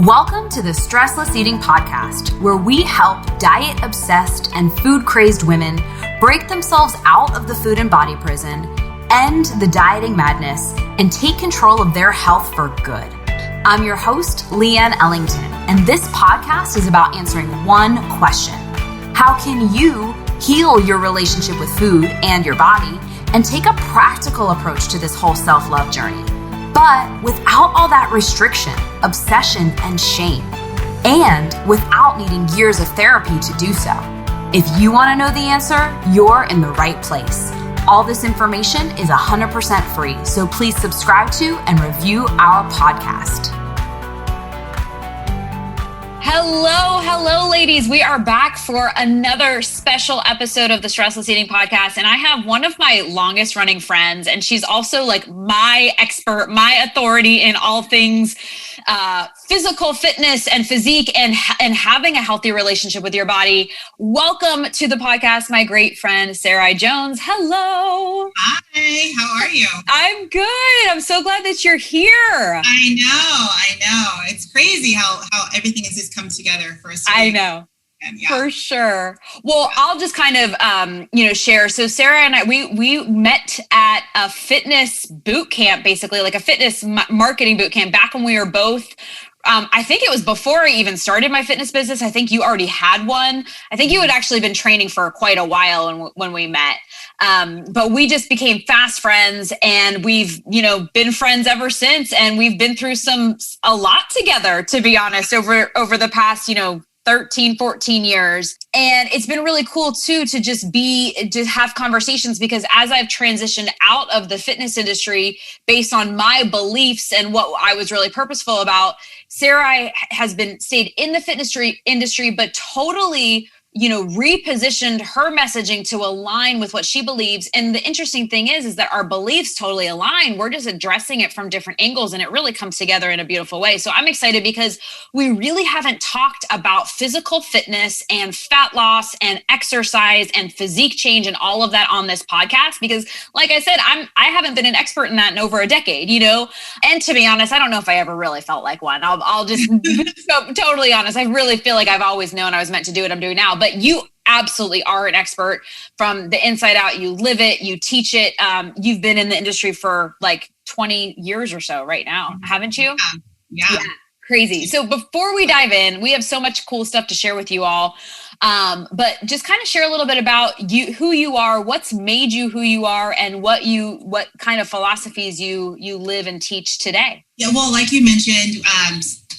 Welcome to the Stressless Eating Podcast, where we help diet-obsessed and food-crazed women break themselves out of the food and body prison, end the dieting madness, and take control of their health for good. I'm your host, Leanne Ellington, and this podcast is about answering one question. How can you heal your relationship with food and your body and take a practical approach to this whole self-love journey, but without all that restriction, obsession, and shame, and without needing years of therapy to do so? If you want to know the answer, you're in the right place. All this information is 100% free, so please subscribe to and review our podcast. Hello, ladies. We are back for another special episode of the Stressless Eating Podcast. And I have one of my longest running friends, and she's also like my expert, my authority in all things physical fitness and physique and having a healthy relationship with your body. Welcome to the podcast, my great friend, Sarai Jones. Hello. Hi, how are you? I'm good. I'm so glad that you're here. I know. It's crazy how everything has just come together for us. I know. Yeah. For sure. Well, I'll just kind of, share. So Sarah and I, we met at a fitness boot camp, basically like a fitness marketing boot camp back when we were both, I think it was before I even started my fitness business. I think you already had one. I think you had actually been training for quite a while when we met. But we just became fast friends, and we've, been friends ever since. And we've been through a lot together, to be honest, over the past, 13, 14 years. And it's been really cool too, to have conversations, because as I've transitioned out of the fitness industry based on my beliefs and what I was really purposeful about, Sarai has stayed in the fitness industry, but totally repositioned her messaging to align with what she believes. And the interesting thing is that our beliefs totally align. We're just addressing it from different angles, and it really comes together in a beautiful way. So I'm excited because we really haven't talked about physical fitness and fat loss and exercise and physique change and all of that on this podcast, because like I said, I haven't been an expert in that in over a decade, and to be honest, I don't know if I ever really felt like one. I'll just be totally honest. I really feel like I've always known I was meant to do what I'm doing now. But you absolutely are an expert from the inside out. You live it, you teach it. You've been in the industry for like 20 years or so right now, haven't you? Yeah. Crazy. So before we dive in, we have so much cool stuff to share with you all. But just kind of share a little bit about you, who you are, what's made you who you are, and what kind of philosophies you live and teach today. Yeah, well, like you mentioned,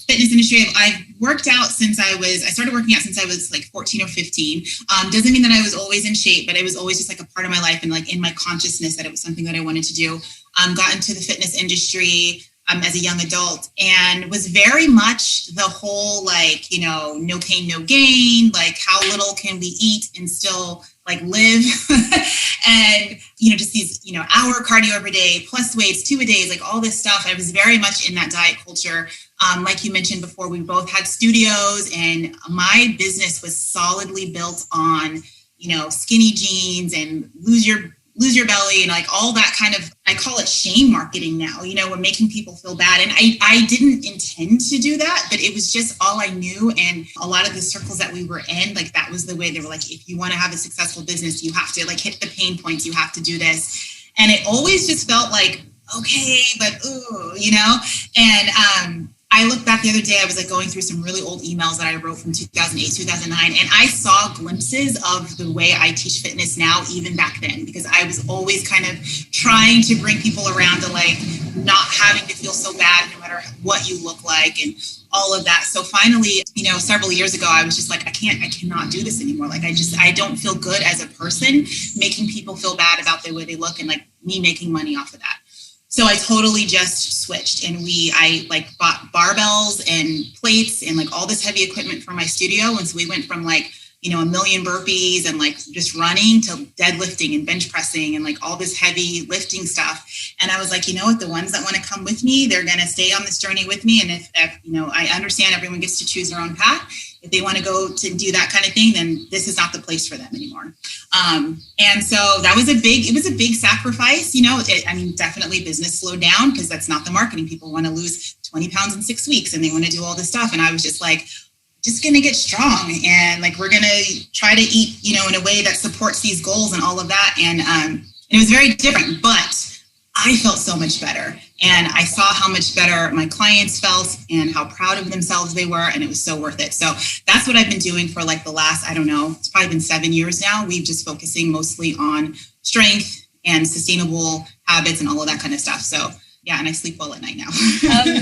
fitness industry, I've worked out I started working out since I was like 14 or 15. Doesn't mean that I was always in shape, but it was always just like a part of my life and like in my consciousness that it was something that I wanted to do. Got into the fitness industry as a young adult, and was very much the whole no pain, no gain, like how little can we eat and still like live and, just these, hour cardio every day, plus weights, 2 a day, like all this stuff. I was very much in that diet culture. Like you mentioned before, we both had studios, and my business was solidly built on, skinny jeans and lose your belly and like all that kind of, I call it shame marketing now, we're making people feel bad. And I didn't intend to do that, but it was just all I knew. And a lot of the circles that we were in, like that was the way. They were like, if you want to have a successful business, you have to like hit the pain points, you have to do this. And it always just felt like, okay, but ooh, and I looked back the other day, I was like going through some really old emails that I wrote from 2008, 2009, and I saw glimpses of the way I teach fitness now, even back then, because I was always kind of trying to bring people around to like not having to feel so bad no matter what you look like and all of that. So finally, several years ago, I was just like, I cannot do this anymore. Like, I don't feel good as a person, making people feel bad about the way they look and like me making money off of that. So I totally just switched, and I bought barbells and plates and like all this heavy equipment for my studio. And so we went from like, a million burpees and like just running to deadlifting and bench pressing and like all this heavy lifting stuff. And I was like, the ones that want to come with me, they're going to stay on this journey with me. And if I understand everyone gets to choose their own path. If they want to go to do that kind of thing, then this is not the place for them anymore. And so it was a big sacrifice. Definitely business slowed down because that's not the marketing. People want to lose 20 pounds in 6 weeks and they want to do all this stuff. And I was just like, just going to get strong. And like, we're going to try to eat, in a way that supports these goals and all of that. And it was very different, but I felt so much better. And I saw how much better my clients felt and how proud of themselves they were. And it was so worth it. So that's what I've been doing for like the last, I don't know, it's probably been 7 years now. We've just focusing mostly on strength and sustainable habits and all of that kind of stuff. So yeah, and I sleep well at night now.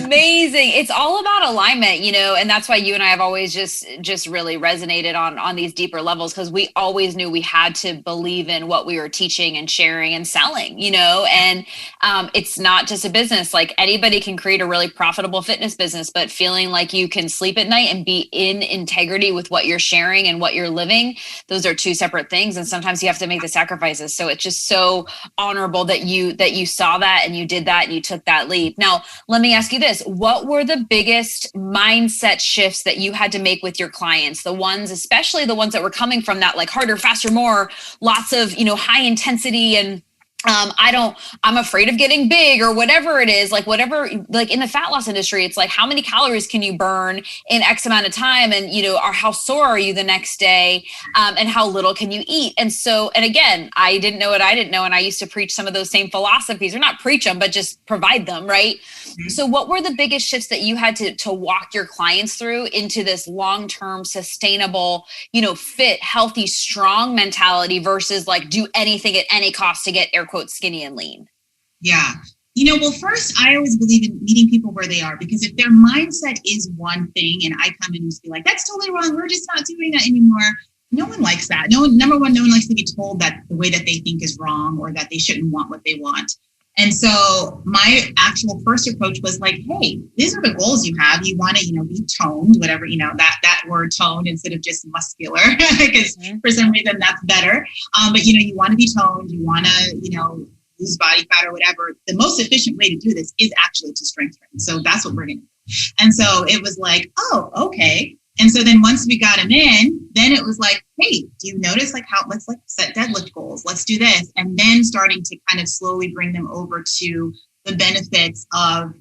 Amazing. It's all about alignment, and that's why you and I have always just really resonated on these deeper levels, because we always knew we had to believe in what we were teaching and sharing and selling, and it's not just a business. Like anybody can create a really profitable fitness business, but feeling like you can sleep at night and be in integrity with what you're sharing and what you're living, those are two separate things. And sometimes you have to make the sacrifices. So it's just so honorable that you saw that and you did that and you took that leap. Now, let me ask you this. What were the biggest mindset shifts that you had to make with your clients? The ones, especially the ones that were coming from that like harder, faster, more, lots of, high intensity and I'm afraid of getting big or whatever it is, like whatever, like in the fat loss industry, it's like, how many calories can you burn in X amount of time? And, or how sore are you the next day? And how little can you eat? And so, and again, I didn't know what I didn't know. And I used to preach some of those same philosophies, or not preach them, but just provide them. Right. Mm-hmm. So what were the biggest shifts that you had to walk your clients through into this long-term sustainable, fit, healthy, strong mentality versus like do anything at any cost to get air quote skinny and lean? Yeah. Well, first, I always believe in meeting people where they are, because if their mindset is one thing and I come in and just be like, that's totally wrong, we're just not doing that anymore. No one likes that. Number one, no one likes to be told that the way that they think is wrong or that they shouldn't want what they want. And so my actual first approach was like, hey, these are the goals you have. You want to, be toned, whatever, that word toned instead of just muscular, because for some reason that's better. But, you want to be toned. You want to, lose body fat or whatever. The most efficient way to do this is actually to strength train. So that's what we're going to do. And so it was like, oh, okay. And so then once we got him in, then it was like, hey, do you notice like how, let's like set deadlift goals. Let's do this. And then starting to kind of slowly bring them over to the benefits of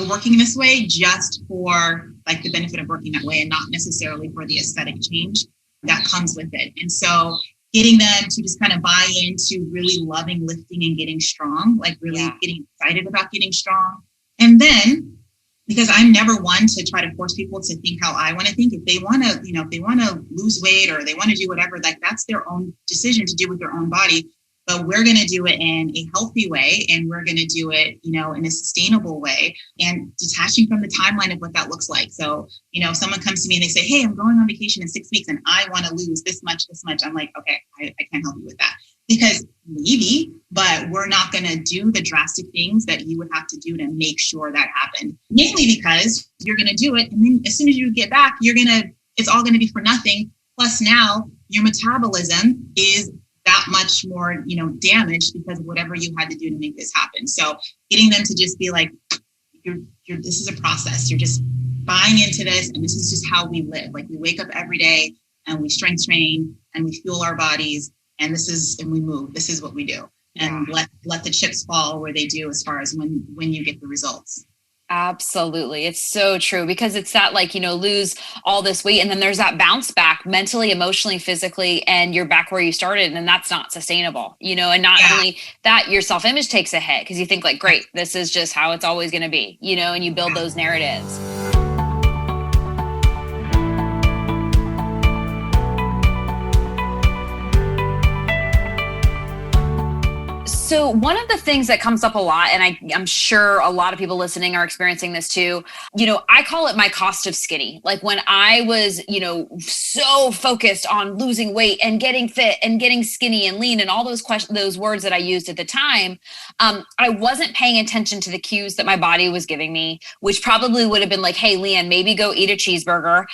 working this way, just for like the benefit of working that way and not necessarily for the aesthetic change that comes with it. And so getting them to just kind of buy into really loving lifting and getting strong, like really getting excited about getting strong. And then, because I'm never one to try to force people to think how I want to think. If they want to, if they want to lose weight or they want to do whatever, like that's their own decision to do with their own body. But we're going to do it in a healthy way, and we're going to do it, in a sustainable way, and detaching from the timeline of what that looks like. So, if someone comes to me and they say, hey, I'm going on vacation in 6 weeks and I want to lose this much, I'm like, okay, I can't help you with that. Because maybe, but we're not going to do the drastic things that you would have to do to make sure that happened. Mainly because you're going to do it. And then as soon as you get back, it's all going to be for nothing. Plus now your metabolism is that much more, damaged because of whatever you had to do to make this happen. So getting them to just be like, this is a process. You're just buying into this. And this is just how we live. Like we wake up every day and we strength train and we fuel our bodies. And we move. This is what we do. And let the chips fall where they do as far as when you get the results. Absolutely. It's so true, because it's that like, lose all this weight and then there's that bounce back mentally, emotionally, physically, and you're back where you started. And that's not sustainable, and not only that, your self-image takes a hit because you think like, great, this is just how it's always going to be, and you build those narratives. So one of the things that comes up a lot, and I'm sure a lot of people listening are experiencing this too, I call it my cost of skinny. Like when I was, so focused on losing weight and getting fit and getting skinny and lean and all those words that I used at the time, I wasn't paying attention to the cues that my body was giving me, which probably would have been like, hey, Leanne, maybe go eat a cheeseburger,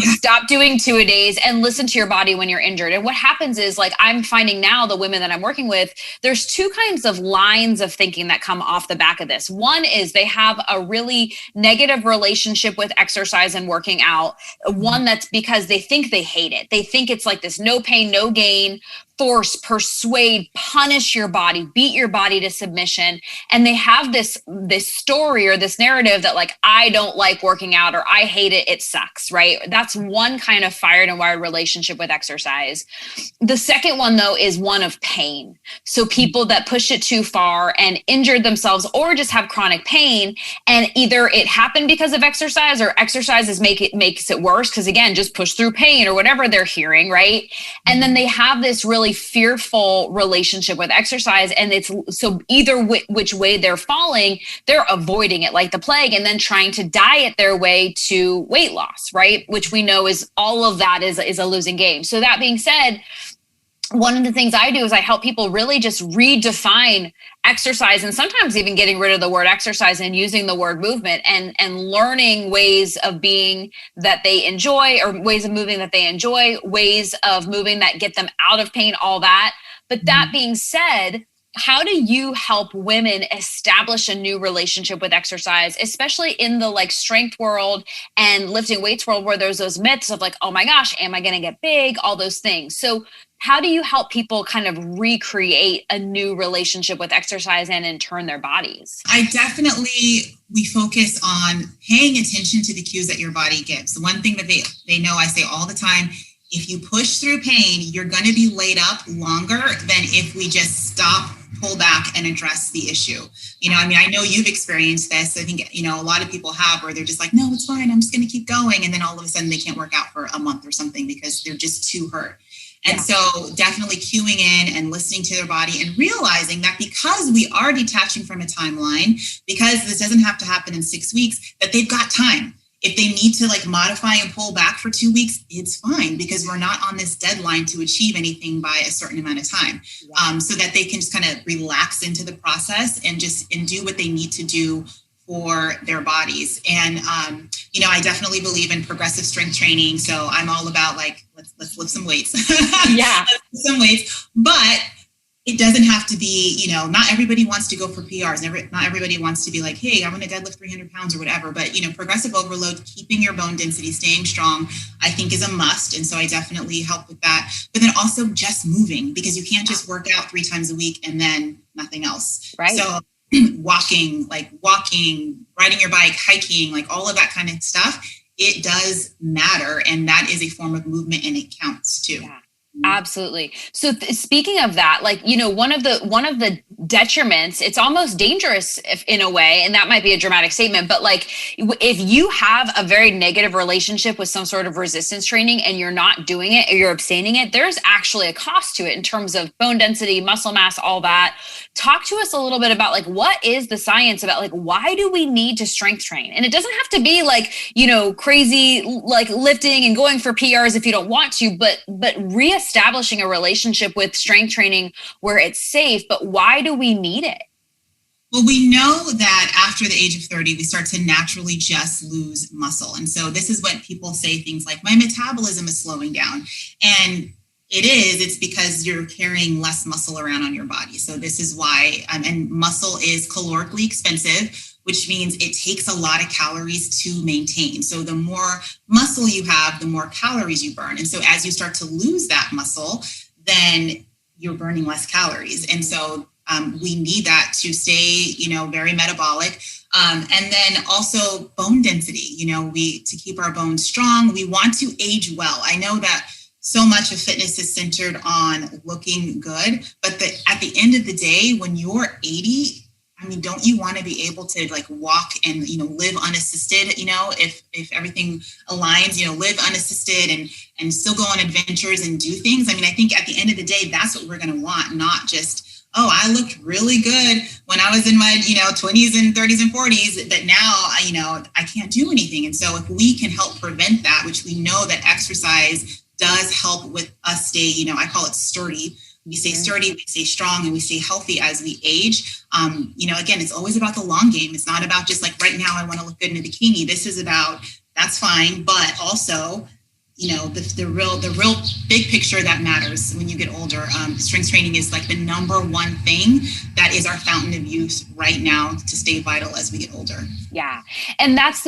stop doing 2-a-days and listen to your body when you're injured. And what happens is like, I'm finding now the women that I'm working with, there's two kinds of lines of thinking that come off the back of this. One is they have a really negative relationship with exercise and working out. One that's because they think they hate it. They think it's like this no pain, no gain force, persuade, punish your body, beat your body to submission. And they have this story or this narrative that like, I don't like working out or I hate it, it sucks, right? That's one kind of fired and wired relationship with exercise. The second one though is one of pain. So people that push it too far and injured themselves or just have chronic pain, and either it happened because of exercise or exercises makes it worse because again, just push through pain or whatever they're hearing, right? And then they have this really fearful relationship with exercise, and it's so either which way they're falling, they're avoiding it like the plague and then trying to diet their way to weight loss, right? Which we know is all of that is a losing game. So that being said, one of the things I do is I help people really just redefine exercise, and sometimes even getting rid of the word exercise and using the word movement, and learning ways of being that they enjoy, or ways of moving that they enjoy, ways of moving that get them out of pain, all that. But that being said, how do you help women establish a new relationship with exercise, especially in the like strength world and lifting weights world, where there's those myths of like, oh my gosh, am I going to get big? All those things. So how do you help people kind of recreate a new relationship with exercise and in turn their bodies? We focus on paying attention to the cues that your body gives. The one thing that they know, I say all the time, if you push through pain, you're going to be laid up longer than if we just stop, pull back, and address the issue. I know you've experienced this. I think, a lot of people have, where they're just like, no, it's fine, I'm just going to keep going. And then all of a sudden they can't work out for a month or something because they're just too hurt. And so definitely cueing in and listening to their body and realizing that because we are detaching from a timeline, because this doesn't have to happen in 6 weeks, that they've got time. If they need to like modify and pull back for 2 weeks, it's fine, because we're not on this deadline to achieve anything by a certain amount of time. So that they can just kind of relax into the process and do what they need to do for their bodies. And, I definitely believe in progressive strength training. So I'm all about like, let's lift some weights. Yeah. Let's lift some weights, but it doesn't have to be, not everybody wants to go for PRs. Not everybody wants to be like, hey, I want to deadlift 300 pounds or whatever. But, progressive overload, keeping your bone density, staying strong, I think is a must. And so I definitely help with that. But then also just moving, because you can't just work out 3 times a week and then nothing else. Right. So walking, riding your bike, hiking, like all of that kind of stuff, it does matter. And that is a form of movement, and it counts too. Yeah. Absolutely. So speaking of that, like, one of the detriments, it's almost dangerous in a way, and that might be a dramatic statement, but like if you have a very negative relationship with some sort of resistance training and you're not doing it or you're abstaining it, there's actually a cost to it in terms of bone density, muscle mass, all that. Talk to us a little bit about like, what is the science about, like, why do we need to strength train? And it doesn't have to be like, crazy, like lifting and going for PRs if you don't want to, but reestablishing a relationship with strength training where it's safe. But why do we need it? Well, we know that after the age of 30, we start to naturally just lose muscle. And so this is when people say things like, my metabolism is slowing down. And it's because you're carrying less muscle around on your body. So this is why, and muscle is calorically expensive, which means it takes a lot of calories to maintain. So the more muscle you have, the more calories you burn. And so as you start to lose that muscle, then you're burning less calories. And so we need that to stay, very metabolic. And then also bone density, to keep our bones strong, we want to age well. I know that so much of fitness is centered on looking good, but at the end of the day, when you're 80, don't you want to be able to like walk and, live unassisted, if everything aligns, live unassisted and still go on adventures and do things. I think at the end of the day, that's what we're going to want, not just, oh, I looked really good when I was in my, 20s and 30s and 40s, but now, I can't do anything. And so if we can help prevent that, which we know that exercise does help with us stay, I call it sturdy. We stay sturdy, we stay strong, and we stay healthy as we age. Again, it's always about the long game. It's not about just like right now I want to look good in a bikini. This is about, that's fine, but also, the real big picture that matters when you get older. Strength training is like the number one thing that is our fountain of youth right now to stay vital as we get older. Yeah. And that's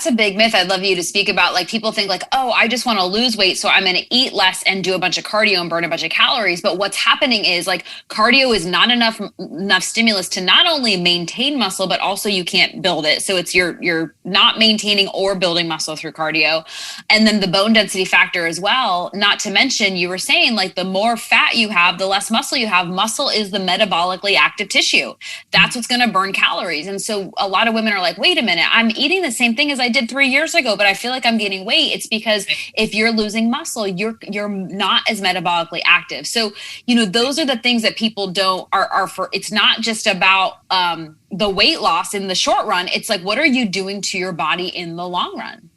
a big myth I'd love you to speak about. Like people think like, oh, I just want to lose weight, so I'm going to eat less and do a bunch of cardio and burn a bunch of calories. But what's happening is like cardio is not enough stimulus to not only maintain muscle, but also you can't build it. So it's you're not maintaining or building muscle through cardio. And then the bone density factor as well, not to mention you were saying like the more fat you have, the less muscle you have. Muscle is the metabolically active tissue. That's what's going to burn calories. And so a lot of women are like, wait a minute, I'm eating the same thing as I did 3 years ago, but I feel like I'm gaining weight. It's because if you're losing muscle, you're not as metabolically active. So, those are the things that people are for. It's not just about the weight loss in the short run. It's like, what are you doing to your body in the long run?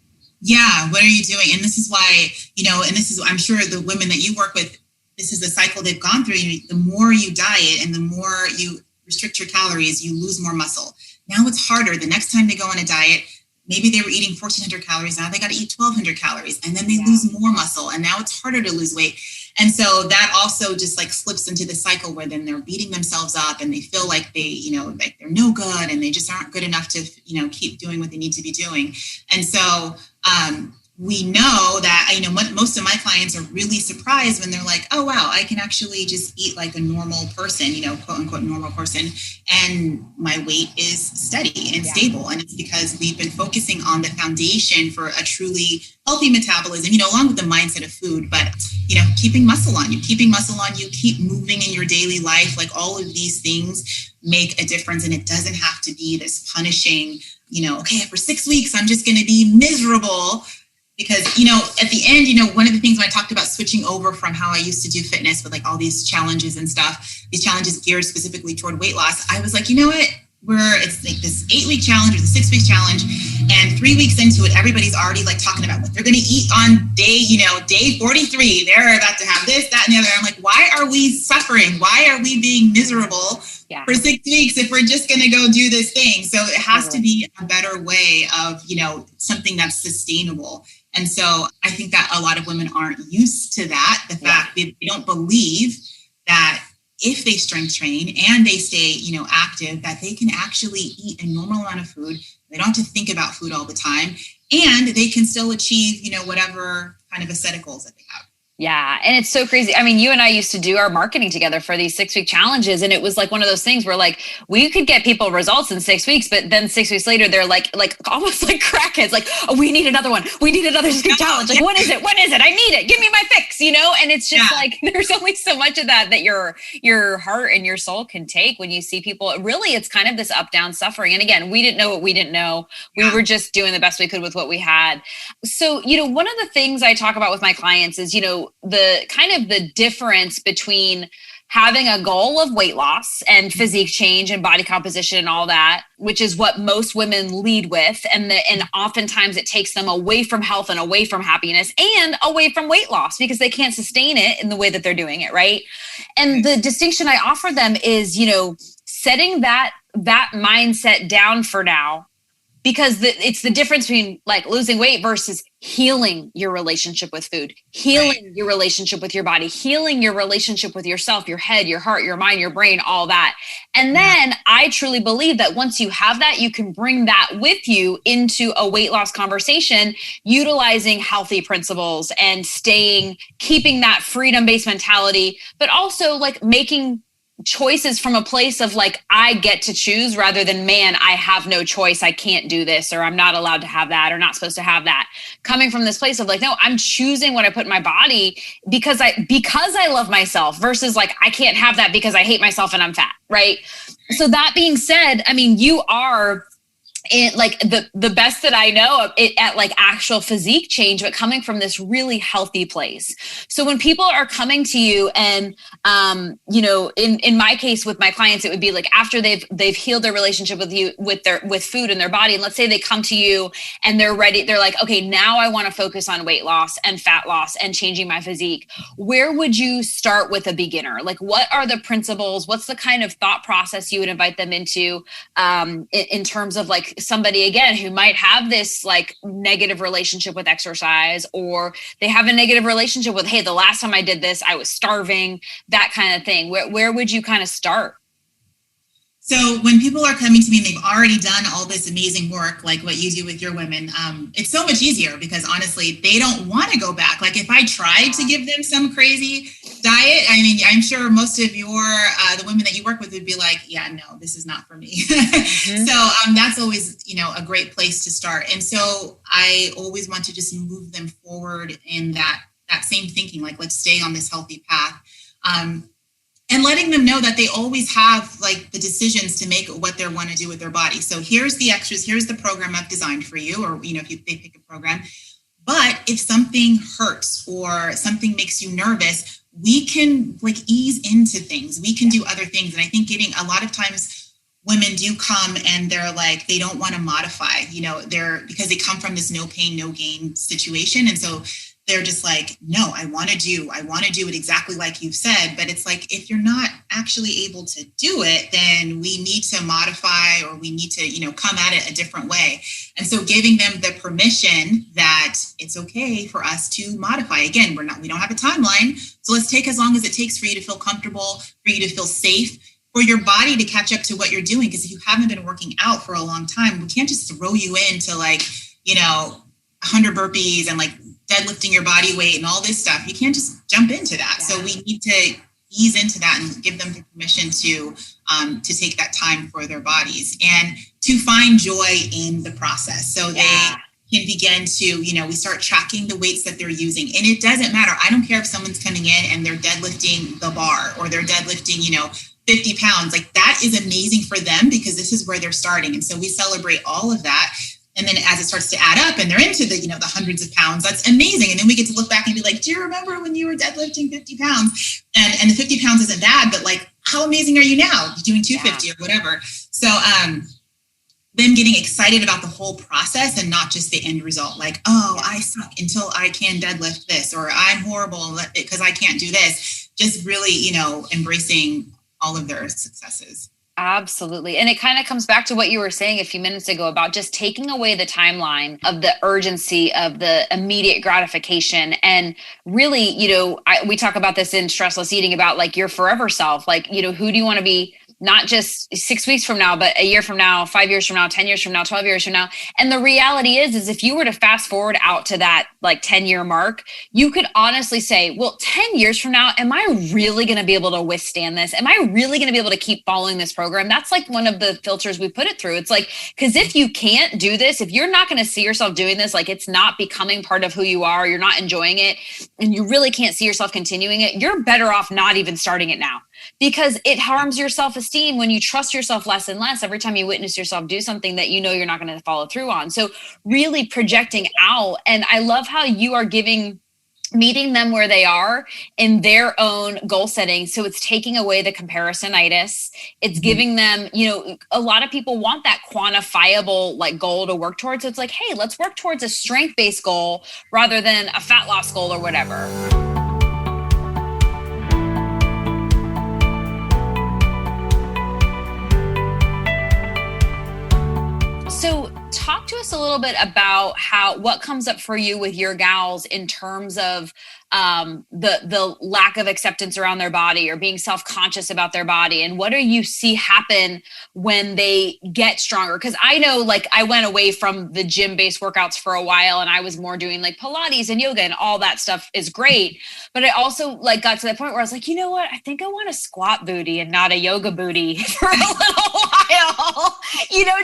Yeah. What are you doing? And this is why, and this is, I'm sure the women that you work with, this is the cycle they've gone through. The more you diet and the more you restrict your calories, you lose more muscle. Now it's harder. The next time they go on a diet, maybe they were eating 1,400 calories. Now they got to eat 1,200 calories and then they lose more muscle. And now it's harder to lose weight. And so that also just like slips into the cycle where then they're beating themselves up and they feel like they, like they're no good and they just aren't good enough to, keep doing what they need to be doing. And so, we know that, most of my clients are really surprised when they're like, oh, wow, I can actually just eat like a normal person, quote unquote normal person. And my weight is steady and stable. And it's because we've been focusing on the foundation for a truly healthy metabolism, along with the mindset of food, but, keeping muscle on you, keep moving in your daily life. Like all of these things make a difference. And it doesn't have to be this punishing, okay, for 6 weeks, I'm just going to be miserable. Because, at the end, one of the things when I talked about switching over from how I used to do fitness with like all these challenges and stuff, these challenges geared specifically toward weight loss, I was like, you know what? It's like this 8-week challenge or the 6-week challenge. And 3 weeks into it, everybody's already like talking about what they're going to eat on day 43. They're about to have this, that, and the other. I'm like, why are we suffering? Why are we being miserable for 6 weeks if we're just going to go do this thing? So it has to be a better way of, something that's sustainable. And so I think that a lot of women aren't used to that. The fact that they don't believe that if they strength train and they stay, active, that they can actually eat a normal amount of food. They don't have to think about food all the time, and they can still achieve, whatever kind of aesthetic goals that they have. Yeah. And it's so crazy. I mean, you and I used to do our marketing together for these 6-week challenges. And it was like one of those things where like, we could get people results in 6 weeks, but then 6 weeks later, they're like almost like crackheads, like, oh, we need another one. We need another 6-week challenge. Like, when is it? When is it? I need it. Give me my fix, And it's just like, there's only so much of that your heart and your soul can take when you see people. Really, it's kind of this up, down suffering. And again, we didn't know what we didn't know. We were just doing the best we could with what we had. So, one of the things I talk about with my clients is, the kind of the difference between having a goal of weight loss and physique change and body composition and all that, which is what most women lead with. And oftentimes it takes them away from health and away from happiness and away from weight loss because they can't sustain it in the way that they're doing it. Right. And the distinction I offer them is, setting that mindset down for now, because it's the difference between like losing weight versus healing your relationship with food, healing your relationship with your body, healing your relationship with yourself, your head, your heart, your mind, your brain, all that. And then I truly believe that once you have that, you can bring that with you into a weight loss conversation, utilizing healthy principles and keeping that freedom-based mentality, but also like making choices from a place of like, I get to choose rather than, man, I have no choice. I can't do this, or I'm not allowed to have that, or not supposed to have that. Coming from this place of like, no, I'm choosing what I put in my body because I love myself versus like, I can't have that because I hate myself and I'm fat. Right. So that being said, I mean, you are like the best that I know at like actual physique change, but coming from this really healthy place. So when people are coming to you and, in my case with my clients, it would be like after they've healed their relationship with you, with food and their body. And let's say they come to you and they're ready. They're like, okay, now I want to focus on weight loss and fat loss and changing my physique. Where would you start with a beginner? Like, what are the principles? What's the kind of thought process you would invite them into, in terms of like somebody again who might have this like negative relationship with exercise, or they have a negative relationship with, hey, the last time I did this, I was starving, that kind of thing. Where would you kind of start? So when people are coming to me and they've already done all this amazing work, like what you do with your women, it's so much easier because honestly, they don't want to go back. Like if I tried to give them some crazy diet, I mean, I'm sure most of the women that you work with would be like, yeah, no, this is not for me. Mm-hmm. So that's always, a great place to start. And so I always want to just move them forward in that same thinking, like let's stay on this healthy path. And letting them know that they always have like the decisions to make what they want to do with their body. So here's the extras, here's the program I've designed for you, or, if they pick a program. But if something hurts or something makes you nervous, we can like ease into things. We can do other things. And I think a lot of times women do come and they're like, they don't want to modify, because they come from this no pain, no gain situation. And so they're just like, no, I want to do it exactly like you've said. But it's like, if you're not actually able to do it, then we need to modify, or we need to, come at it a different way. And so giving them the permission that it's okay for us to modify. Again, we don't have a timeline. So let's take as long as it takes for you to feel comfortable, for you to feel safe, for your body to catch up to what you're doing. Because if you haven't been working out for a long time, we can't just throw you into like, 100 burpees and like deadlifting your body weight and all this stuff. You can't just jump into that. Yeah. So we need to ease into that and give them the permission to take that time for their bodies and to find joy in the process. So they can begin to, we start tracking the weights that they're using. And it doesn't matter. I don't care if someone's coming in and they're deadlifting the bar, or they're deadlifting, 50 pounds. Like that is amazing for them because this is where they're starting. And so we celebrate all of that. And then as it starts to add up and they're into the, the hundreds of pounds, that's amazing. And then we get to look back and be like, do you remember when you were deadlifting 50 pounds? And the 50 pounds isn't bad, but like, how amazing are you now? You're doing 250 or whatever. So them getting excited about the whole process and not just the end result. Like, oh, I suck until I can deadlift this, or I'm horrible because I can't do this. Just really, embracing all of their successes. Absolutely. And it kind of comes back to what you were saying a few minutes ago about just taking away the timeline of the urgency of the immediate gratification. And really, we talk about this in Stressless Eating about like your forever self, like, who do you want to be? Not just 6 weeks from now, but a year from now, 5 years from now, 10 years from now, 12 years from now. And the reality is if you were to fast forward out to that like 10-year mark, you could honestly say, well, 10 years from now, am I really going to be able to withstand this? Am I really going to be able to keep following this program? That's like one of the filters we put it through. It's like, because if you can't do this, if you're not going to see yourself doing this, like it's not becoming part of who you are, you're not enjoying it, and you really can't see yourself continuing it, you're better off not even starting it now. Because it harms your self-esteem when you trust yourself less and less every time you witness yourself do something that you're not going to follow through on. So really projecting out. And I love how you are meeting them where they are in their own goal setting. So it's taking away the comparisonitis. It's giving them, a lot of people want that quantifiable like goal to work towards. So it's like, hey, let's work towards a strength-based goal rather than a fat loss goal or whatever. So talk to us a little bit about what comes up for you with your gals in terms of the lack of acceptance around their body or being self-conscious about their body, and what do you see happen when they get stronger? Because I know like I went away from the gym-based workouts for a while and I was more doing like Pilates and yoga, and all that stuff is great. But I also like got to that point where I was like, you know what? I think I want a squat booty and not a yoga booty for a little while,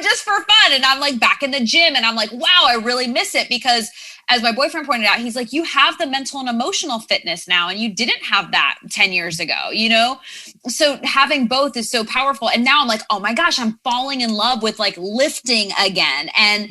just for fun. And I'm like back in the gym and I'm like, wow, I really miss it because as my boyfriend pointed out, he's like, you have the mental and emotional fitness now, and you didn't have that 10 years ago, So having both is so powerful. And now I'm like, oh my gosh, I'm falling in love with like lifting again and,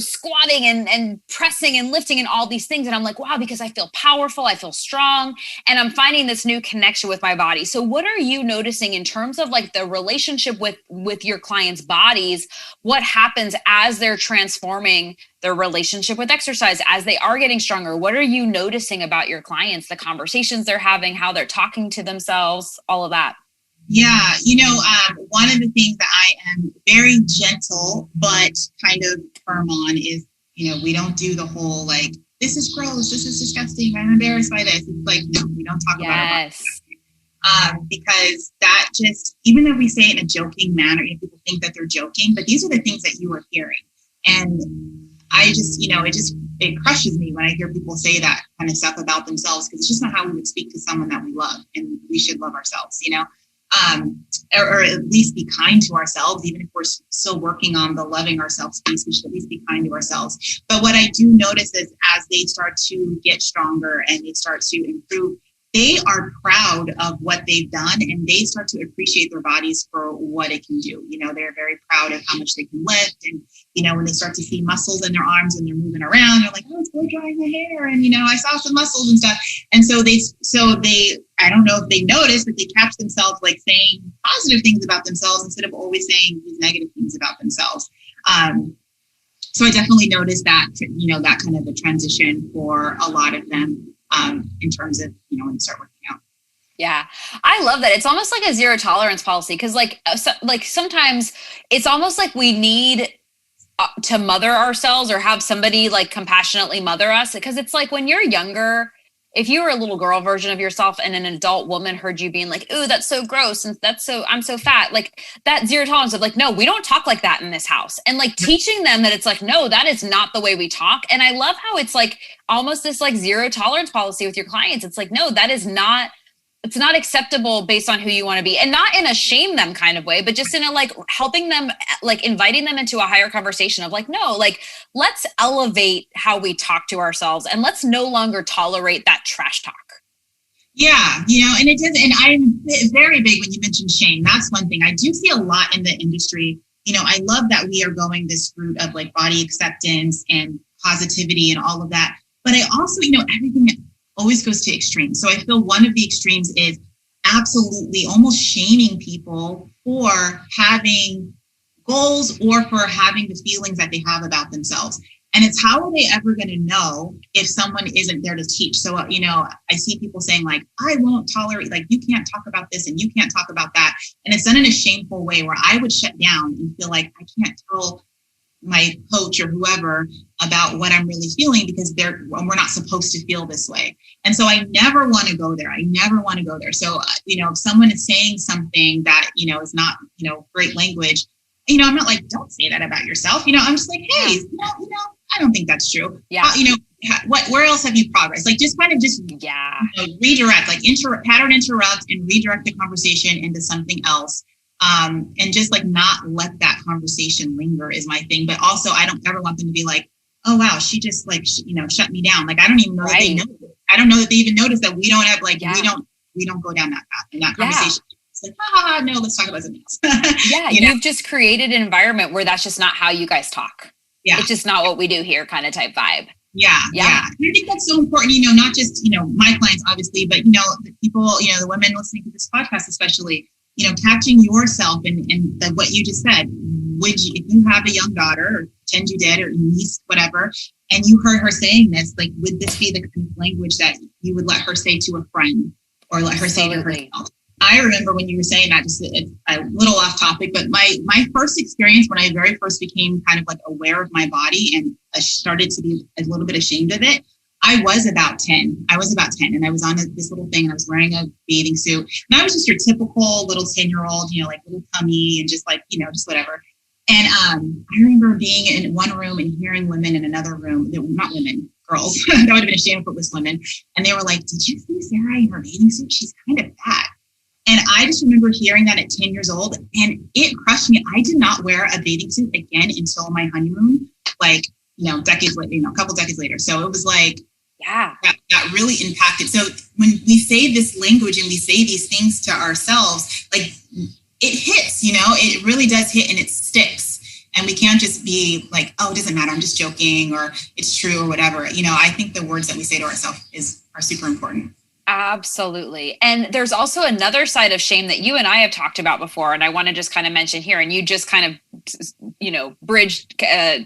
squatting and pressing and lifting and all these things. And I'm like, wow, because I feel powerful, I feel strong, and I'm finding this new connection with my body. So what are you noticing in terms of like the relationship with your clients' bodies? What happens as they're transforming their relationship with exercise, as they are getting stronger? What are you noticing about your clients, the conversations they're having, how they're talking to themselves, all of that? Yeah. One of the things that I am very gentle, but kind of firm on is, we don't do the whole like, this is gross, this is disgusting, I'm embarrassed by this. It's like, no, we don't talk about it. Because that just, even though we say it in a joking manner, people think that they're joking, but these are the things that you are hearing. And I just, it crushes me when I hear people say that kind of stuff about themselves, because it's just not how we would speak to someone that we love, and we should love ourselves, or at least be kind to ourselves. Even if we're still working on the loving ourselves piece, we should at least be kind to ourselves. But what I do notice is as they start to get stronger and they start to improve, they are proud of what they've done, and they start to appreciate their bodies for what it can do. They're very proud of how much they can lift. And, when they start to see muscles in their arms and they're moving around, they're like, oh, it's blow drying my hair. And, I saw some muscles and stuff. And so they, I don't know if they notice, but they catch themselves like saying positive things about themselves instead of always saying these negative things about themselves. So I definitely noticed that, that kind of a transition for a lot of them. In terms of, when you start working out. Yeah. I love that. It's almost like a zero tolerance policy. Cause like sometimes it's almost like we need to mother ourselves or have somebody like compassionately mother us. Cause it's like when you're younger, if you were a little girl version of yourself and an adult woman heard you being like, ooh, that's so gross. And I'm so fat. Like that zero tolerance of like, no, we don't talk like that in this house. And like teaching them that it's like, no, that is not the way we talk. And I love how it's like almost this like zero tolerance policy with your clients. It's like, no, it's not acceptable based on who you want to be, and not in a shame them kind of way, but just in a like helping them, like inviting them into a higher conversation of like, no, like let's elevate how we talk to ourselves and let's no longer tolerate that trash talk. Yeah. And it does. And I'm very big when you mentioned shame. That's one thing I do see a lot in the industry. I love that we are going this route of like body acceptance and positivity and all of that. But I also, everything always goes to extremes. So I feel one of the extremes is absolutely almost shaming people for having goals or for having the feelings that they have about themselves. And it's how are they ever going to know if someone isn't there to teach? So, I see people saying like, I won't tolerate, like, you can't talk about this and you can't talk about that. And it's done in a shameful way where I would shut down and feel like I can't tell my coach or whoever about what I'm really feeling because we're not supposed to feel this way. And so I never want to go there. So, if someone is saying something that, is not, great language, I'm not like, don't say that about yourself. I'm just like, hey, I don't think that's true. Yeah. Where else have you progressed? Like just kind of redirect, like pattern interrupt and redirect the conversation into something else. And just like not let that conversation linger is my thing. But also I don't ever want them to be like, oh, wow, she just like, shut me down. Like, I don't even know that they know it. I don't know that they even notice that we don't have like, we don't go down that path in that conversation. It's like, no, let's talk about something else. You've just created an environment where that's just not how you guys talk. Yeah. It's just not what we do here kind of type vibe. Yeah. I think that's so important, not just, my clients, obviously, but, the people, the women listening to this podcast, especially, catching yourself and what you just said. If you have a young daughter or pretend you did or niece, whatever, and you heard her saying this, like, would this be the kind of language that you would let her say to a friend or let her say to herself? I remember when you were saying that, just a little off topic, but my first experience when I very first became kind of like aware of my body and I started to be a little bit ashamed of it, I was about 10 and I was on this little thing and I was wearing a bathing suit and I was just your typical little 10-year-old, like little tummy and just like, just whatever. And I remember being in one room and hearing women in another room, not women, girls, that would have been a shame if it was women. And they were like, did you see Sarai in her bathing suit? She's kind of fat. And I just remember hearing that at 10 years old and it crushed me. I did not wear a bathing suit again until my honeymoon, like, decades later, a couple decades later. So it was like, that really impacted. So when we say this language and we say these things to ourselves, like it hits, it really does hit and it sticks. And we can't just be like, oh, it doesn't matter, I'm just joking or it's true or whatever. I think the words that we say to ourselves are super important. Absolutely. And there's also another side of shame that you and I have talked about before. And I want to just kind of mention here, and you just kind of,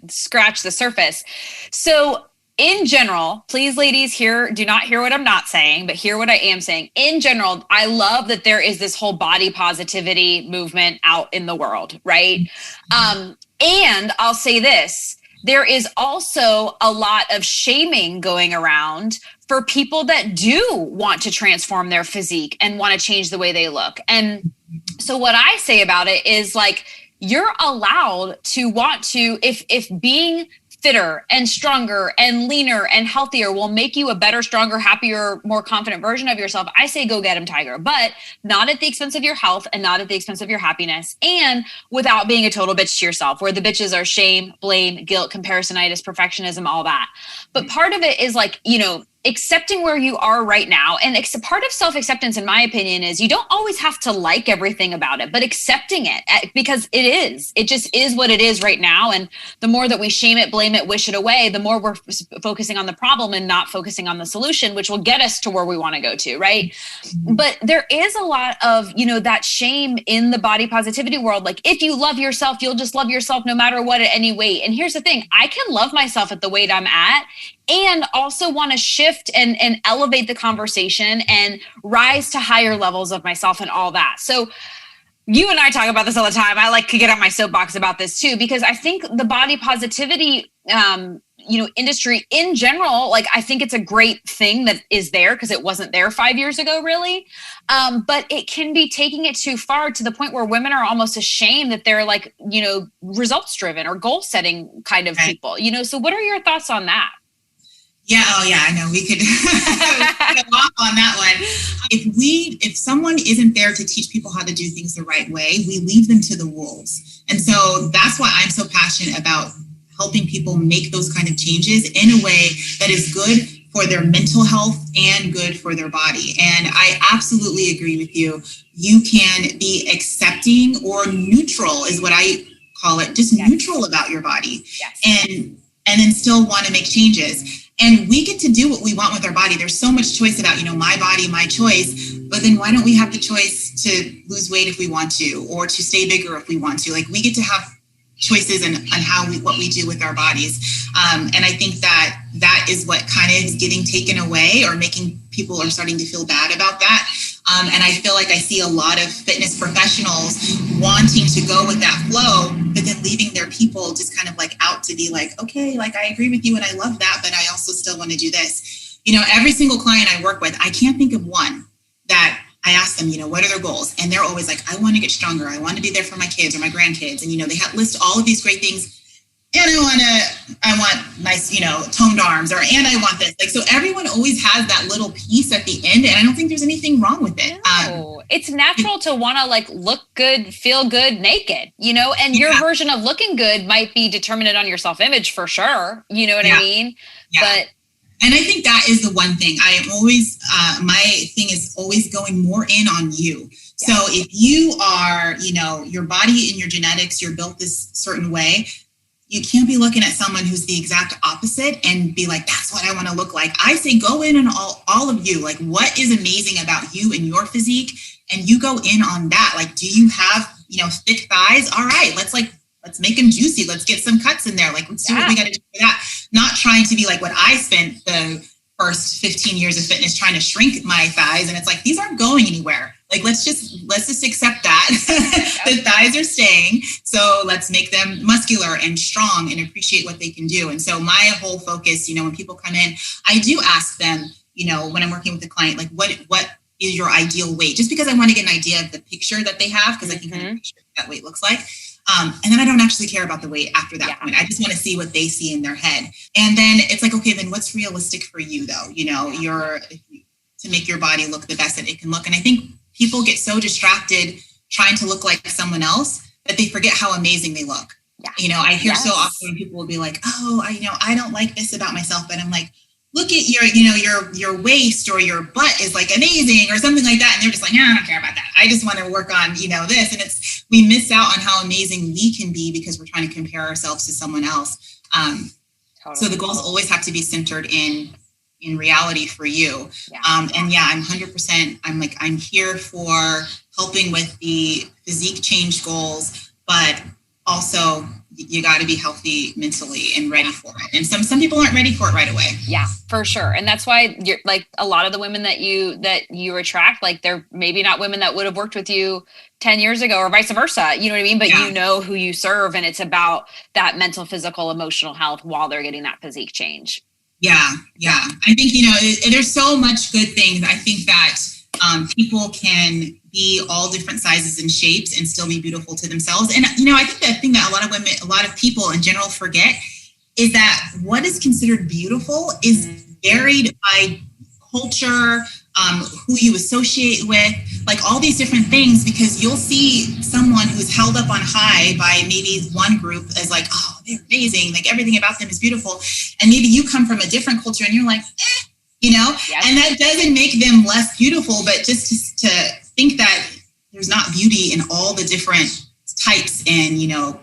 scratch the surface. So in general, please, ladies, do not hear what I'm not saying, but hear what I am saying. In general, I love that there is this whole body positivity movement out in the world, right? And I'll say this, there is also a lot of shaming going around for people that do want to transform their physique and want to change the way they look. And so what I say about it is like, you're allowed to want to, if being fitter and stronger and leaner and healthier will make you a better, stronger, happier, more confident version of yourself, I say go get him, tiger, but not at the expense of your health and not at the expense of your happiness, and without being a total bitch to yourself, where the bitches are shame, blame, guilt, comparisonitis, perfectionism, all that. But part of it is like, accepting where you are right now. And part of self-acceptance, in my opinion, is you don't always have to like everything about it, but accepting it, because it just is what it is right now. And the more that we shame it, blame it, wish it away, the more we're focusing on the problem and not focusing on the solution, which will get us to where we want to go to, right? But there is a lot of, that shame in the body positivity world. Like, if you love yourself, you'll just love yourself no matter what, at any weight. And here's the thing, I can love myself at the weight I'm at and also want to shift and elevate the conversation and rise to higher levels of myself and all that. So you and I talk about this all the time. I like to get on my soapbox about this too, because I think the body positivity, industry in general, like, I think it's a great thing that is there because it wasn't there 5 years ago, really. But it can be taking it too far to the point where women are almost ashamed that they're like, results driven or goal setting kind of people, so what are your thoughts on that? Yeah. Oh yeah. I know we could go off on that one. If someone isn't there to teach people how to do things the right way, we leave them to the wolves. And so that's why I'm so passionate about helping people make those kind of changes in a way that is good for their mental health and good for their body. And I absolutely agree with you. You can be accepting or neutral is what I call it, just neutral about your body. Yes. And then still want to make changes. And we get to do what we want with our body. There's so much choice about, my body, my choice. But then why don't we have the choice to lose weight if we want to, or to stay bigger if we want to? Like, we get to have choices on what we do with our bodies. And I think that is what kind of is getting taken away, or making people are starting to feel bad about that. And I feel like I see a lot of fitness professionals wanting to go with that flow, but then leaving their people just kind of like out to be like, okay, like, I agree with you and I love that, but I also still want to do this. Every single client I work with, I can't think of one that I ask them, what are their goals? And they're always like, I want to get stronger. I want to be there for my kids or my grandkids. And, they list all of these great things. And I want nice, toned arms, and I want this. Like, so everyone always has that little piece at the end. And I don't think there's anything wrong with it. No, it's natural to want to like look good, feel good, naked, and your version of looking good might be determined on your self-image for sure. You know what I mean? Yeah. And I think that is the one thing I am always, my thing is always going more in on you. Yeah. So if you are, your body and your genetics, you're built this certain way, you can't be looking at someone who's the exact opposite and be like, that's what I want to look like. I say, go in on all of you. Like, what is amazing about you and your physique? And you go in on that. Like, do you have, thick thighs? All right, let's make them juicy. Let's get some cuts in there. Like, let's do what we got to do for that. Not trying to be like what I spent the first 15 years of fitness trying to shrink my thighs. And it's like, these aren't going anywhere. Like, let's just accept that the thighs are staying. So let's make them muscular and strong and appreciate what they can do. And so my whole focus, when people come in, I do ask them, when I'm working with a client, like, what is your ideal weight? Just because I want to get an idea of the picture that they have, because I can kind of picture what that weight looks like. And then I don't actually care about the weight after that point. I just want to see what they see in their head. And then it's like, okay, then what's realistic for you though? To make your body look the best that it can look. And I think people get so distracted trying to look like someone else that they forget how amazing they look. Yeah. I hear so often when people will be like, oh, I don't like this about myself. But I'm like, look at your waist or your butt is like amazing or something like that. And they're just like, no, I don't care about that. I just want to work on, this. And we miss out on how amazing we can be because we're trying to compare ourselves to someone else. Totally. So the goals always have to be centered in reality for you. Yeah. I'm 100%, I'm here for helping with the physique change goals, but also you got to be healthy mentally and ready for it. And some people aren't ready for it right away. Yeah, for sure. And that's why you're like a lot of the women that you attract, like they're maybe not women that would have worked with you 10 years ago or vice versa. You know what I mean? But you know who you serve, and it's about that mental, physical, emotional health while they're getting that physique change. Yeah. I think, there's so much good things. I think that people can be all different sizes and shapes and still be beautiful to themselves. And, I think the thing that a lot of people in general forget is that what is considered beautiful is varied by culture, who you associate with, like all these different things, because you'll see someone who's held up on high by maybe one group as like, oh, they're amazing, like everything about them is beautiful. And maybe you come from a different culture and you're like, and that doesn't make them less beautiful, but just to think that there's not beauty in all the different types and,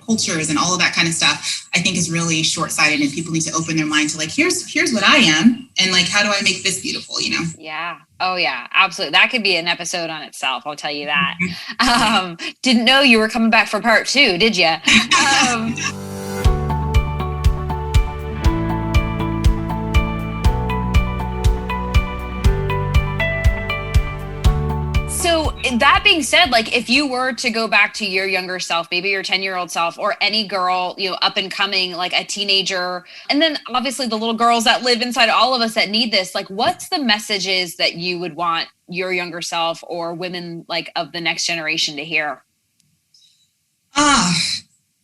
cultures and all of that kind of stuff, I think is really short-sighted, and people need to open their mind to like, here's what I am. And like, how do I make this beautiful, Yeah. Oh yeah, absolutely. That could be an episode on itself. I'll tell you that. Didn't know you were coming back for part 2, did you? So that being said, like if you were to go back to your younger self, maybe your 10-year-old self, or any girl, up and coming, like a teenager, and then obviously the little girls that live inside all of us that need this, like what's the messages that you would want your younger self or women like of the next generation to hear?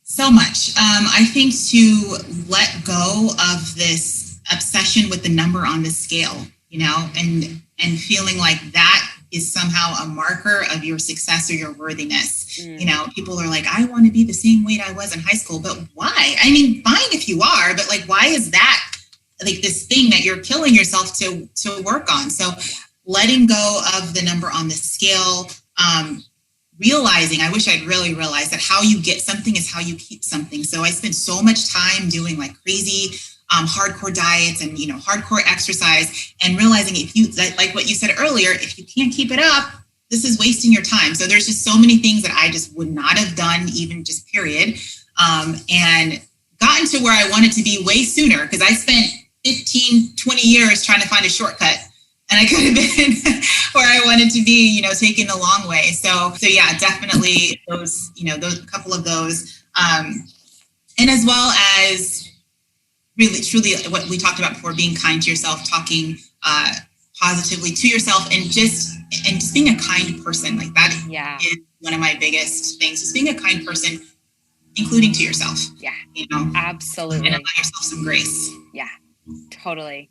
So much. I think to let go of this obsession with the number on the scale, and feeling like that is somehow a marker of your success or your worthiness. People are like, I want to be the same weight I was in high school, but why? I mean, fine if you are, but like, why is that like this thing that you're killing yourself to work on? So letting go of the number on the scale, realizing, I wish I'd really realized that how you get something is how you keep something. So I spent so much time doing like crazy hardcore diets and, hardcore exercise, and realizing if you, like what you said earlier, if you can't keep it up, this is wasting your time. So there's just so many things that I just would not have done, even just period. And gotten to where I wanted to be way sooner, because I spent 15, 20 years trying to find a shortcut, and I could have been where I wanted to be, taking the long way. So yeah, definitely those, those couple of those, and as well as really, truly what we talked about before, being kind to yourself, talking positively to yourself, and just being a kind person. Like that is one of my biggest things, just being a kind person, including to yourself. Yeah. Absolutely. And allow yourself some grace. Yeah. Totally.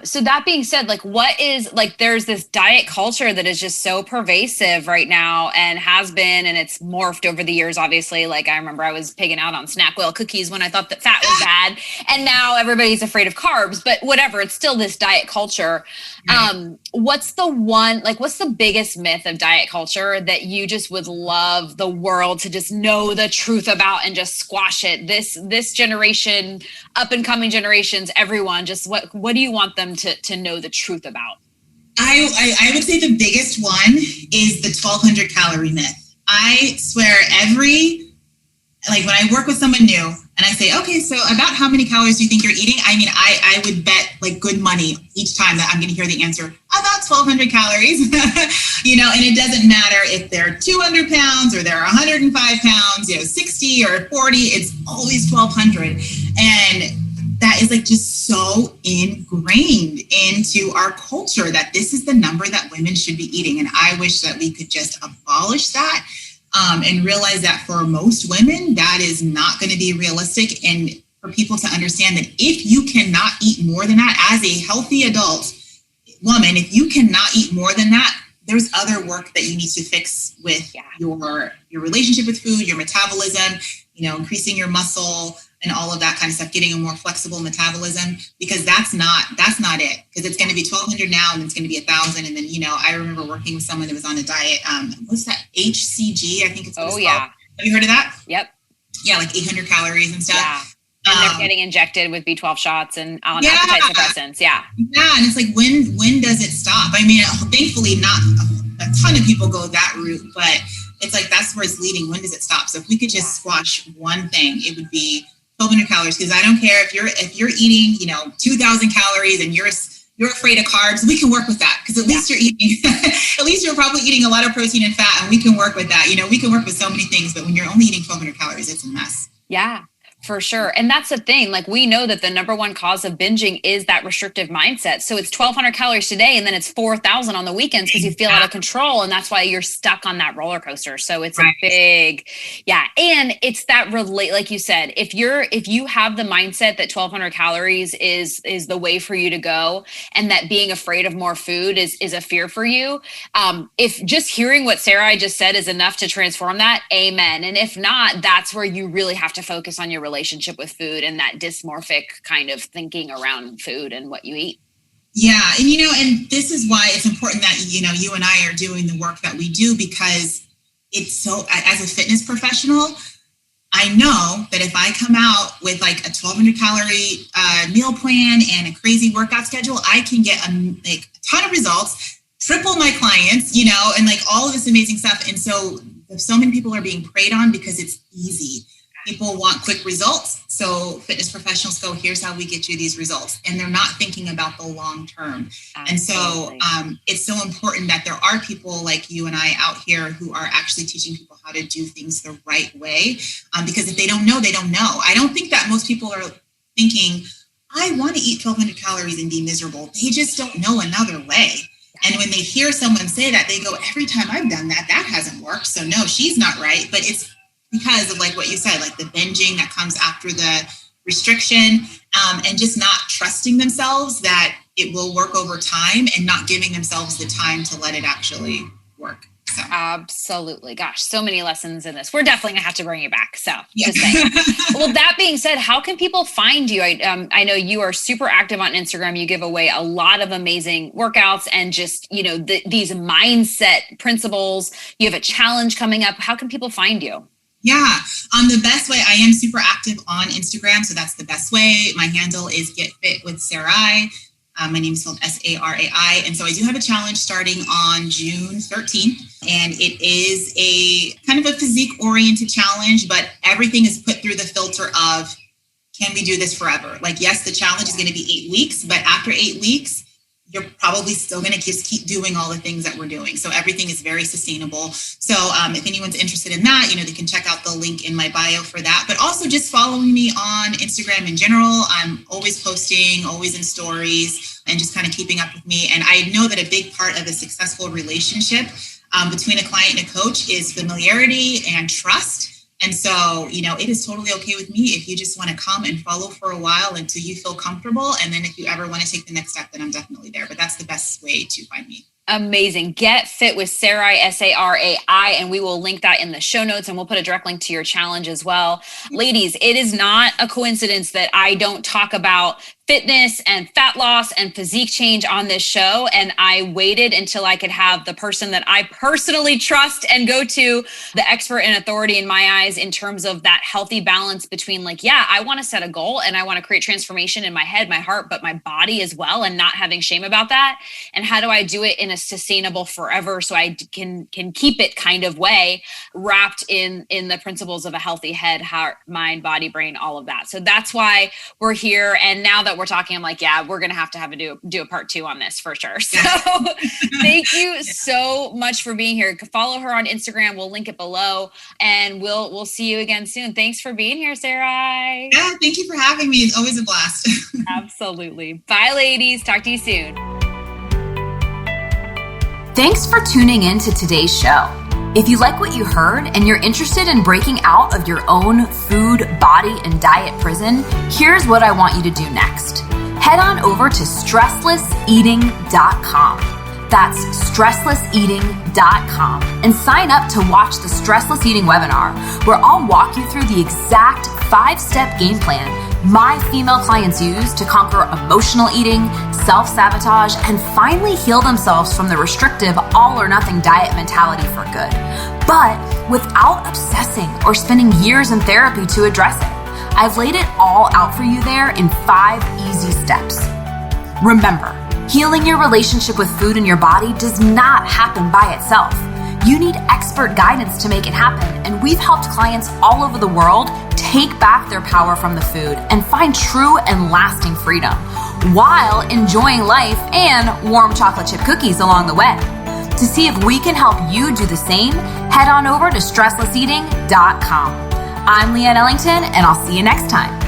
So that being said, like what is like, there's this diet culture that is just so pervasive right now and has been, and it's morphed over the years, obviously. Like I remember I was pigging out on snack whale cookies when I thought that fat was bad, and now everybody's afraid of carbs, but whatever, it's still this diet culture. What's the biggest myth of diet culture that you just would love the world to just know the truth about and just squash it? This generation, up and coming generations, everyone, just what do you want them to know the truth about? I would say the biggest one is the 1,200 calorie myth. I swear when I work with someone new and I say, okay, so about how many calories do you think you're eating? I mean, I would bet like good money each time that I'm going to hear the answer, about 1,200 calories, and it doesn't matter if they're 200 pounds or they're 105 pounds, 60 or 40, it's always 1,200. And that is like just so ingrained into our culture that this is the number that women should be eating. And I wish that we could just abolish that and realize that for most women, that is not going to be realistic. And for people to understand that if you cannot eat more than that as a healthy adult woman, if you cannot eat more than that, there's other work that you need to fix with your relationship with food, your metabolism, increasing your muscle, and all of that kind of stuff, getting a more flexible metabolism, because that's not it. Because it's going to be 1,200 now, and it's going to be 1,000. And then, I remember working with someone that was on a diet. What's that? HCG, I think it's what it's called. Have you heard of that? Yep. Yeah, like 800 calories and stuff. Yeah. And they're getting injected with B12 shots and appetite suppressants. Yeah. Yeah. And it's like, when does it stop? I mean, thankfully not a ton of people go that route, but it's like, that's where it's leading. When does it stop? So if we could just squash one thing, it would be 1,200 calories. Because I don't care if you're eating, 2,000 calories and you're afraid of carbs, we can work with that. Because at least you're eating, at least you're probably eating a lot of protein and fat, and we can work with that. We can work with so many things, but when you're only eating 1,200 calories, it's a mess. Yeah. For sure. And that's the thing. Like, we know that the number one cause of binging is that restrictive mindset. So it's 1,200 calories today, and then it's 4,000 on the weekends because you feel out of control. And that's why you're stuck on that roller coaster. So it's a big, And it's that like you said, if you have the mindset that 1,200 calories is the way for you to go, and that being afraid of more food is a fear for you. If just hearing what Sarai just said is enough to transform that, amen. And if not, that's where you really have to focus on your relationship with food and that dysmorphic kind of thinking around food and what you eat. Yeah. And, and this is why it's important that, you and I are doing the work that we do, because it's so, as a fitness professional, I know that if I come out with like a 1,200 calorie meal plan and a crazy workout schedule, I can get a ton of results, triple my clients, and like all of this amazing stuff. And so many people are being preyed on because it's easy. People want quick results. So fitness professionals go, here's how we get you these results. And they're not thinking about the long term. Absolutely. And so it's so important that there are people like you and I out here who are actually teaching people how to do things the right way. Because if they don't know, they don't know. I don't think that most people are thinking, I want to eat 1,200 calories and be miserable. They just don't know another way. And when they hear someone say that, they go, every time I've done that, that hasn't worked. So no, she's not right. But it's because of like what you said, like the binging that comes after the restriction, and just not trusting themselves that it will work over time, and not giving themselves the time to let it actually work. So. Absolutely. Gosh, so many lessons in this. We're definitely going to have to bring you back. So just saying. Well, that being said, how can people find you? I know you are super active on Instagram. You give away a lot of amazing workouts and just, these mindset principles. You have a challenge coming up. How can people find you? Yeah. The best way, I am super active on Instagram. So that's the best way. My handle is Get Fit with Sarai. My name is spelled Sarai. And so I do have a challenge starting on June 13th. And it is a kind of a physique oriented challenge, but everything is put through the filter of, can we do this forever? Like, yes, the challenge is going to be 8 weeks, but after 8 weeks, you're probably still going to just keep doing all the things that we're doing. So everything is very sustainable. So if anyone's interested in that, they can check out the link in my bio for that. But also just following me on Instagram in general. I'm always posting, always in stories, and just kind of keeping up with me. And I know that a big part of a successful relationship between a client and a coach is familiarity and trust. And so, it is totally okay with me if you just want to come and follow for a while until you feel comfortable. And then if you ever want to take the next step, then I'm definitely there. But that's the best way to find me. Amazing. Get Fit with Sarai, Sarai, and we will link that in the show notes, and we'll put a direct link to your challenge as well. Ladies, it is not a coincidence that I don't talk about fitness and fat loss and physique change on this show. And I waited until I could have the person that I personally trust and go to, the expert and authority in my eyes, in terms of that healthy balance between I want to set a goal and I want to create transformation in my head, my heart, but my body as well, and not having shame about that. And how do I do it in a sustainable forever so I can keep it kind of way, wrapped in the principles of a healthy head, heart, mind, body, brain, all of that. So that's why we're here. And now that we're talking, I'm like, we're going to have to do a part 2 on this for sure. So thank you so much for being here. Follow her on Instagram. We'll link it below, and we'll see you again soon. Thanks for being here, Sarai. Yeah, thank you for having me. It's always a blast. Absolutely. Bye, ladies. Talk to you soon. Thanks for tuning in to today's show. If you like what you heard and you're interested in breaking out of your own food, body, and diet prison, here's what I want you to do next. Head on over to stresslesseating.com. That's stresslesseating.com, and sign up to watch the Stressless Eating webinar, where I'll walk you through the exact 5-step game plan my female clients use to conquer emotional eating, self-sabotage, and finally heal themselves from the restrictive all-or-nothing diet mentality for good, but without obsessing or spending years in therapy to address it. I've laid it all out for you there in 5 easy steps. Remember, healing your relationship with food and your body does not happen by itself. You need expert guidance to make it happen, and we've helped clients all over the world take back their power from the food and find true and lasting freedom while enjoying life and warm chocolate chip cookies along the way. To see if we can help you do the same, head on over to stresslesseating.com. I'm Leanne Ellington, and I'll see you next time.